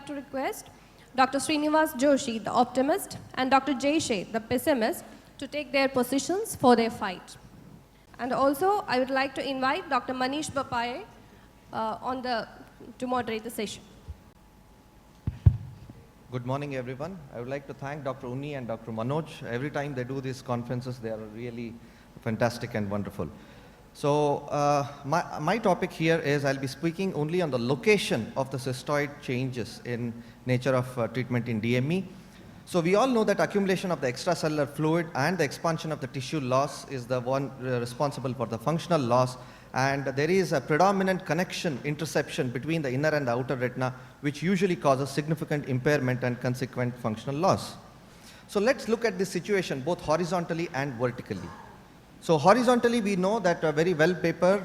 like to request Dr. Srinivas Joshi, the optimist, and Dr. Jay Shea, the pessimist, to take their positions for their fight. And also, I would like to invite Dr. Manish Bapaye to moderate the session. Good morning, everyone. I would like to thank Dr. Unni and Dr. Manoj. Every time they do these conferences, they are really fantastic and wonderful. So my topic here is I'll be speaking only on the location of the cystoid changes in nature of treatment in DME. So we all know that accumulation of the extracellular fluid and the expansion of the tissue loss is the one responsible for the functional loss, and there is a predominant connection interception between the inner and the outer retina, which usually causes significant impairment and consequent functional loss. So let's look at this situation both horizontally and vertically. So horizontally, we know that a very well paper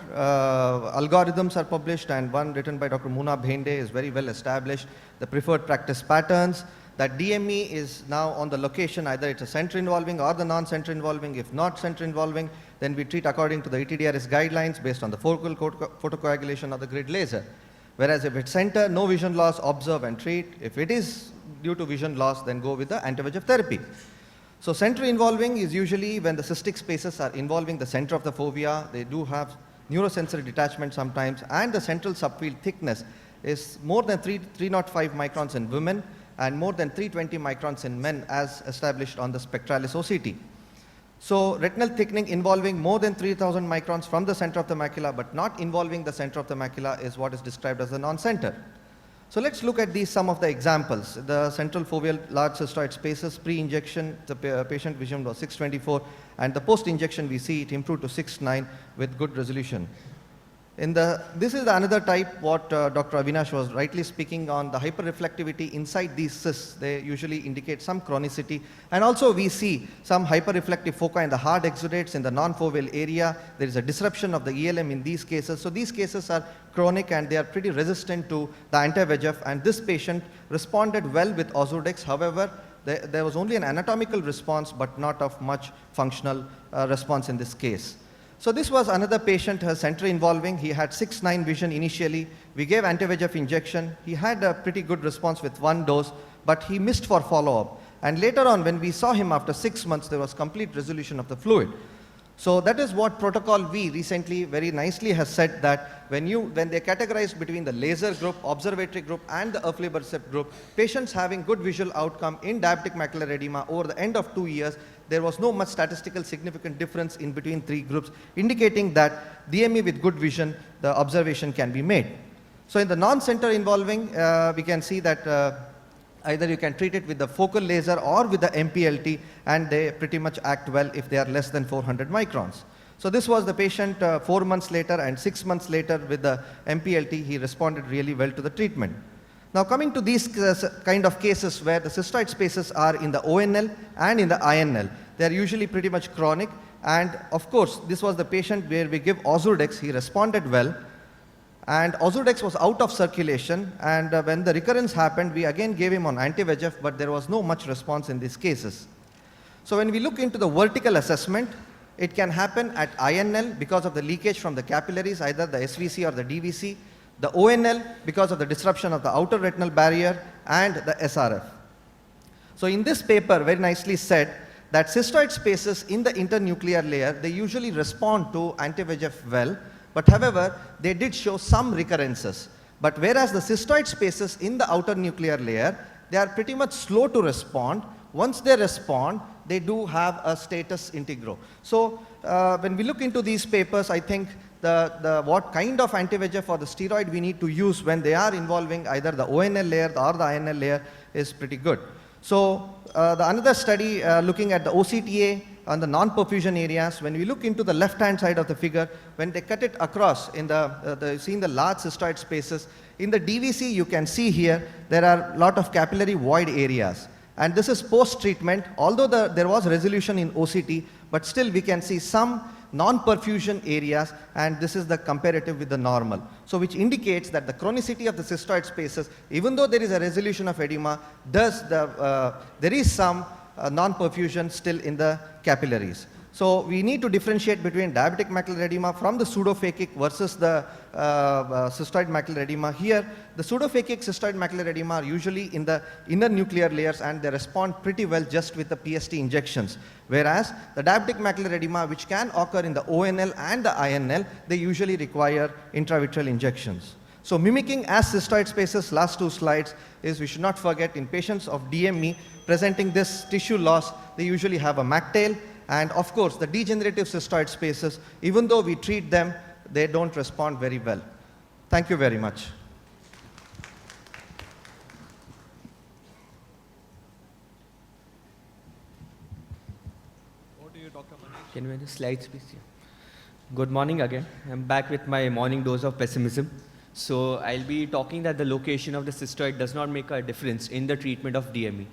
algorithms are published, and one written by Dr. Muna Bhende is very well established. The preferred practice patterns, that DME is now on the location, either it's a center involving or the non-center involving. If not center involving, then we treat according to the ETDRS guidelines based on the focal photocoagulation or the grid laser. Whereas if it's center, no vision loss, observe and treat. If it is due to vision loss, then go with the anti-VEGF therapy. So center involving is usually when the cystic spaces are involving the center of the fovea. They do have neurosensory detachment sometimes, and the central subfield thickness is more than 305 microns in women and more than 320 microns in men, as established on the Spectralis OCT. So retinal thickening involving more than 3000 microns from the center of the macula but not involving the center of the macula is what is described as the non-center. So let's look at some of the examples. The central foveal large cystoid spaces, pre-injection, the patient vision was 624, and the post-injection we see it improved to 6.9 with good resolution. This is another type what Dr. Avinash was rightly speaking on, the hyperreflectivity inside these cysts. They usually indicate some chronicity, and also we see some hyperreflective foci in the hard exudates in the non-foveal area. There is a disruption of the ELM in these cases. So these cases are chronic and they are pretty resistant to the anti-VEGF, and this patient responded well with Ozurdex. However, there was only an anatomical response but not of much functional response in this case. So this was another patient, her center involving. He had 6.9 vision initially. We gave anti-VEGF injection. He had a pretty good response with one dose, but he missed for follow-up. And later on, when we saw him after 6 months, there was complete resolution of the fluid. So that is what Protocol V recently very nicely has said, that when they categorized between the laser group, observatory group, and the aflibercept group, patients having good visual outcome in diabetic macular edema over the end of 2 years, there was no much statistical significant difference in between three groups, indicating that DME with good vision, the observation can be made. So in the non-center involving, we can see that either you can treat it with the focal laser or with the MPLT, and they pretty much act well if they are less than 400 microns. So this was the patient 4 months later, and 6 months later with the MPLT, he responded really well to the treatment. Now coming to these kind of cases where the cystoid spaces are in the ONL and in the INL, they are usually pretty much chronic, and of course this was the patient where we give Ozurdex. He responded well, and Ozurdex was out of circulation, and when the recurrence happened, we again gave him on anti-VEGF, but there was no much response in these cases. So when we look into the vertical assessment, it can happen at INL because of the leakage from the capillaries, either the SVC or the DVC, the ONL because of the disruption of the outer retinal barrier, and the SRF. So in this paper, very nicely said that cystoid spaces in the internuclear layer, they usually respond to anti-VEGF well, but however, they did show some recurrences. But whereas the cystoid spaces in the outer nuclear layer, they are pretty much slow to respond. Once they respond, they do have a status integro. So when we look into these papers, I think what kind of anti-VEGF or the steroid we need to use when they are involving either the ONL layer or the INL layer is pretty good. So another study looking at the OCTA on the non-perfusion areas, when we look into the left-hand side of the figure, when they cut it across in seeing the large cystoid spaces, in the DVC you can see here, there are a lot of capillary void areas. And this is post-treatment, although there was resolution in OCT, but still we can see some non-perfusion areas, and this is the comparative with the normal. So which indicates that the chronicity of the cystoid spaces, even though there is a resolution of edema, there is some non-perfusion still in the capillaries. So we need to differentiate between diabetic macular edema from the pseudophakic versus the cystoid macular edema. Here, the pseudophakic cystoid macular edema are usually in the inner nuclear layers and they respond pretty well just with the PST injections. Whereas the diabetic macular edema, which can occur in the ONL and the INL, they usually require intravitreal injections. So mimicking as cystoid spaces, last two slides, is we should not forget in patients of DME presenting this tissue loss, they usually have a MAC tail. And of course, the degenerative cystoid spaces, even though we treat them, they don't respond very well. Thank you very much. Over to you, Dr. Manish. Can we have the slides, please? Yeah. Good morning again. I'm back with my morning dose of pessimism. So I'll be talking that the location of the cystoid does not make a difference in the treatment of DME.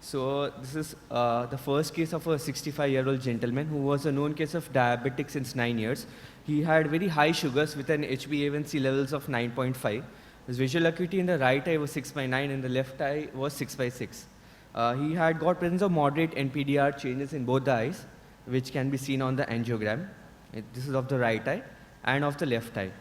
So this is the first case of a 65-year-old gentleman who was a known case of diabetic since 9 years. He had very high sugars with an HbA1c levels of 9.5. His visual acuity in the right eye was 6/9 and the left eye was 6/6. He had got presence of moderate NPDR changes in both the eyes, which can be seen on the angiogram. This is of the right eye and of the left eye.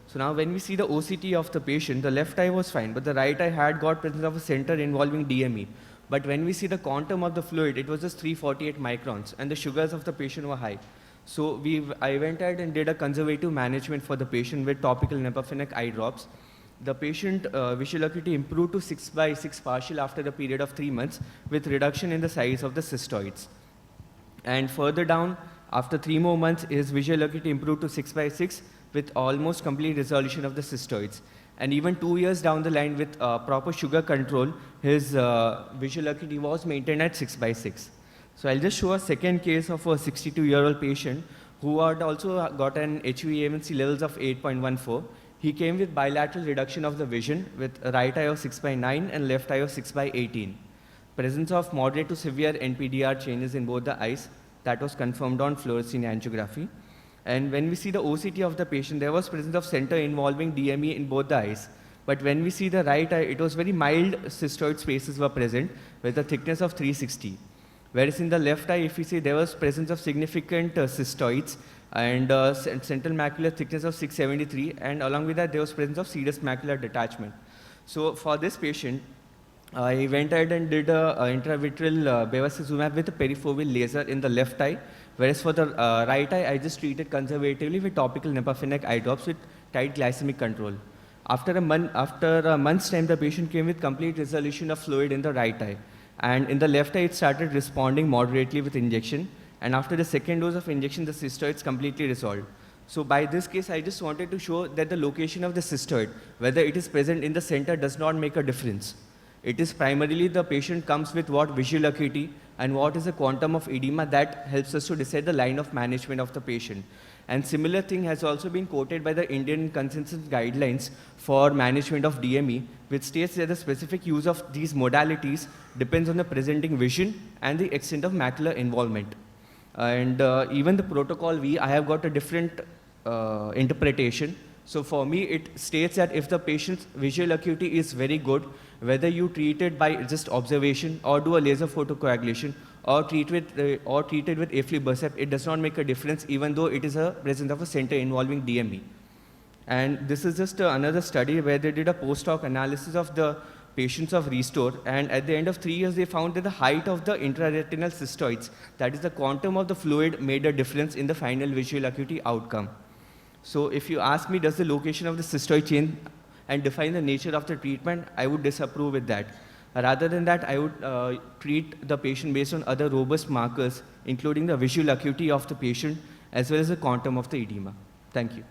So now when we see the OCT of the patient, the left eye was fine, but the right eye had got presence of a center involving DME. But when we see the quantum of the fluid, it was just 348 microns, and the sugars of the patient were high. So I went ahead and did a conservative management for the patient with topical naproxen eye drops. The patient visual acuity improved to 6/6 partial after the period of 3 months with reduction in the size of the cystoids. And further down, after 3 more months, his visual acuity improved to 6/6 with almost complete resolution of the cystoids. And even 2 years down the line with proper sugar control, his visual acuity was maintained at 6/6. So I'll just show a second case of a 62-year-old patient who had also got an HbA1c levels of 8.14. He came with bilateral reduction of the vision with right eye of 6/9 and left eye of 6/18. Presence of moderate to severe NPDR changes in both the eyes that was confirmed on fluorescein angiography. And when we see the OCT of the patient, there was presence of center involving DME in both the eyes. But when we see the right eye, it was very mild cystoid spaces were present with a thickness of 360. Whereas in the left eye, if we see there was presence of significant cystoids and central macular thickness of 673, and along with that, there was presence of serous macular detachment. So for this patient, I went ahead and did a intravitreal bevacizumab with a perifoveal laser in the left eye. Whereas for the right eye, I just treated conservatively with topical naproxen eye drops with tight glycemic control. After a month's time, the patient came with complete resolution of fluid in the right eye. And in the left eye, it started responding moderately with injection. And after the second dose of injection, the cystoids completely resolved. So by this case, I just wanted to show that the location of the cystoid, whether it is present in the center, does not make a difference. It is primarily the patient comes with what visual acuity and what is the quantum of edema that helps us to decide the line of management of the patient. And similar thing has also been quoted by the Indian consensus guidelines for management of DME, which states that the specific use of these modalities depends on the presenting vision and the extent of macular involvement. And even the protocol I have got a different interpretation. So for me, it states that if the patient's visual acuity is very good, whether you treat it by just observation or do a laser photocoagulation or treat it with aflibercept, it does not make a difference even though it is a presence of a center involving DME. And this is just another study where they did a post-hoc analysis of the patients of RESTORE, and at the end of 3 years, they found that the height of the intraretinal cystoids, that is the quantum of the fluid, made a difference in the final visual acuity outcome. So if you ask me, does the location of the cystoid change and define the nature of the treatment, I would disapprove with that. Rather than that, I would treat the patient based on other robust markers, including the visual acuity of the patient, as well as the quantum of the edema. Thank you.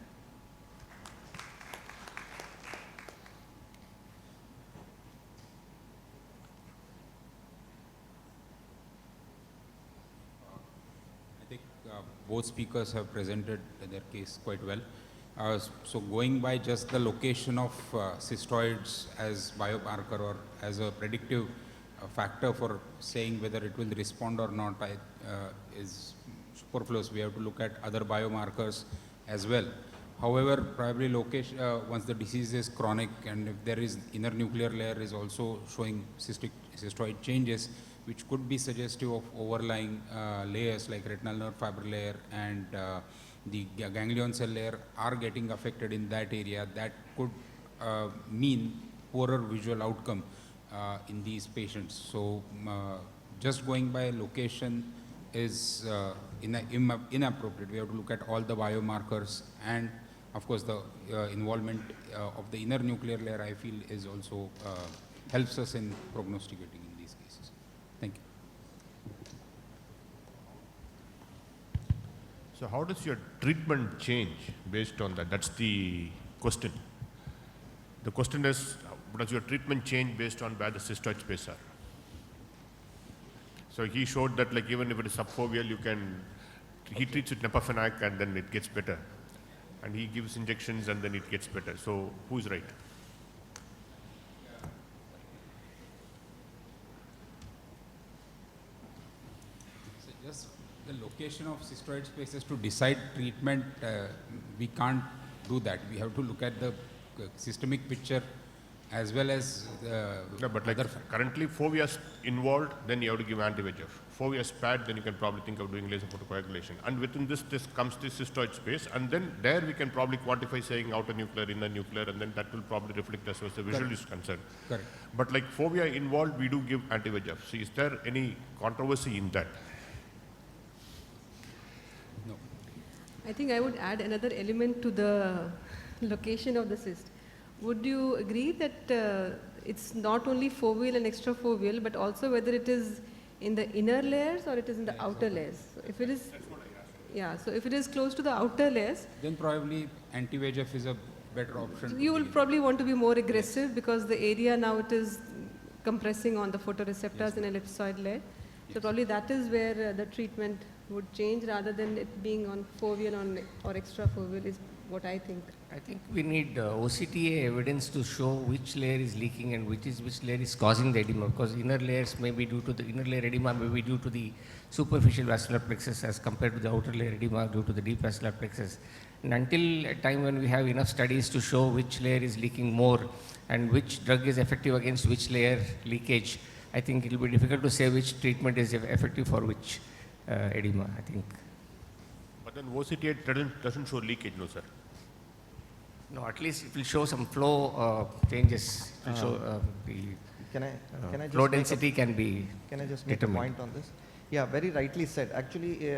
I think both speakers have presented their case quite well. So going by just the location of cystoids as biomarker or as a predictive factor for saying whether it will respond or not is superfluous. We have to look at other biomarkers as well. However, probably location, once the disease is chronic and if there is inner nuclear layer is also showing cystoid changes, which could be suggestive of overlying layers like retinal nerve fiber layer and the ganglion cell layer are getting affected in that area, that could mean poorer visual outcome in these patients. So just going by location is inappropriate. We have to look at all the biomarkers, and of course the involvement of the inner nuclear layer, I feel, is also helps us in prognosticating in these cases. Thank you. So how does your treatment change based on that? That's the question. The question is, does your treatment change based on where the cystoid space are? So he showed that like even if it is subfoveal, he treats with Nepafenac and then it gets better. And he gives injections and then it gets better. So who's right? So just the location of cystoid spaces to decide treatment, we can't do that. We have to look at the systemic picture as well as No, but like other currently fovea is involved, then you have to give anti-VEGF. Fovea is spared, then you can probably think of doing laser photocoagulation. And within this comes the cystoid space, and then there we can probably quantify saying outer nuclear, inner nuclear, and then that will probably reflect as far as the visual is concerned. Correct. But like fovea involved, we do give anti-VEGF. So is there any controversy in that? No. I think I would add another element to the location of the cyst. Would you agree that it's not only foveal and extrafoveal, but also whether it is in the inner layers or it is in the outer layers? So if it is, yeah, so if it is close to the outer layers, Then probably anti-VEGF is a better option. you will probably want to be more aggressive because the area now it is compressing on the photoreceptors in ellipsoid layer. So probably that is where the treatment would change rather than it being on foveal or extrafoveal is what I think. I think we need OCTA evidence to show which layer is leaking and which layer is causing the edema, because inner layers may be due to the inner layer edema may be due to the superficial vascular plexus as compared to the outer layer edema due to the deep vascular plexus. And until a time when we have enough studies to show which layer is leaking more and which drug is effective against which layer leakage, I think it will be difficult to say which treatment is effective for which edema, I think. But then OCTA doesn't show leakage, no sir? No, at least it will show some flow changes. It will show the Can I just flow make a- density can be Can I just make determined. a point on this? Yeah, very rightly said. Actually,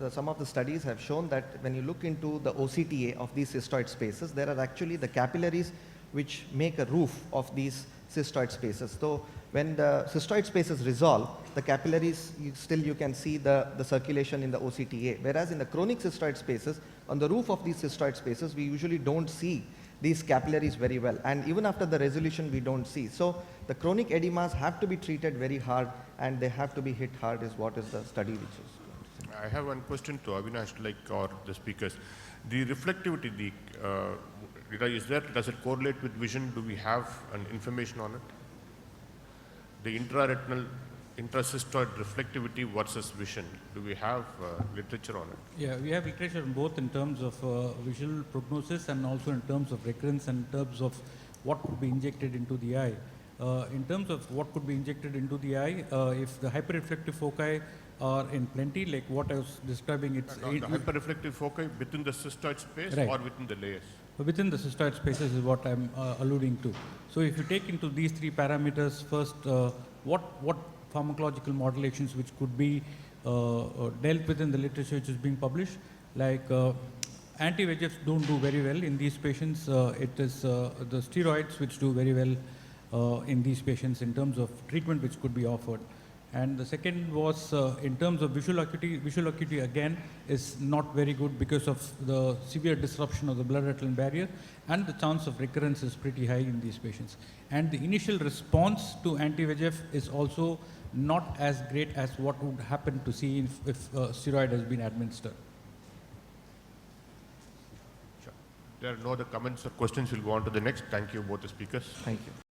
some of the studies have shown that when you look into the OCTA of these cystoid spaces, there are actually the capillaries which make a roof of these cystoid spaces. So when the cystoid spaces resolve, the capillaries, you can see the circulation in the OCTA. Whereas in the chronic cystoid spaces, on the roof of these cystoid spaces, we usually don't see these capillaries very well. And even after the resolution, we don't see. So the chronic edemas have to be treated very hard and they have to be hit hard is what is the study which is. I have one question to Avinash, or the speakers. The reflectivity, does it correlate with vision? Do we have an information on it? The intraretinal, intracystoid reflectivity versus vision. Do we have literature on it? Yeah, we have literature on both in terms of visual prognosis and also in terms of recurrence and in terms of what could be injected into the eye. In terms of what could be injected into the eye, if the hyperreflective foci are in plenty, like what I was describing, it's The hyperreflective foci within the cystoid space Right. or within the layers? within the cystoid spaces is what I'm alluding to. So if you take into these three parameters, first, what pharmacological modulations which could be dealt with in the literature which is being published, like anti-VEGFs don't do very well in these patients. It is the steroids which do very well in these patients in terms of treatment which could be offered. And the second was in terms of visual acuity again is not very good because of the severe disruption of the blood-retinal barrier, and the chance of recurrence is pretty high in these patients. And the initial response to anti-VEGF is also not as great as what would happen to see if steroid has been administered. Sure. There are no other comments or questions. We'll go on to the next. Thank you, both the speakers. Thank you.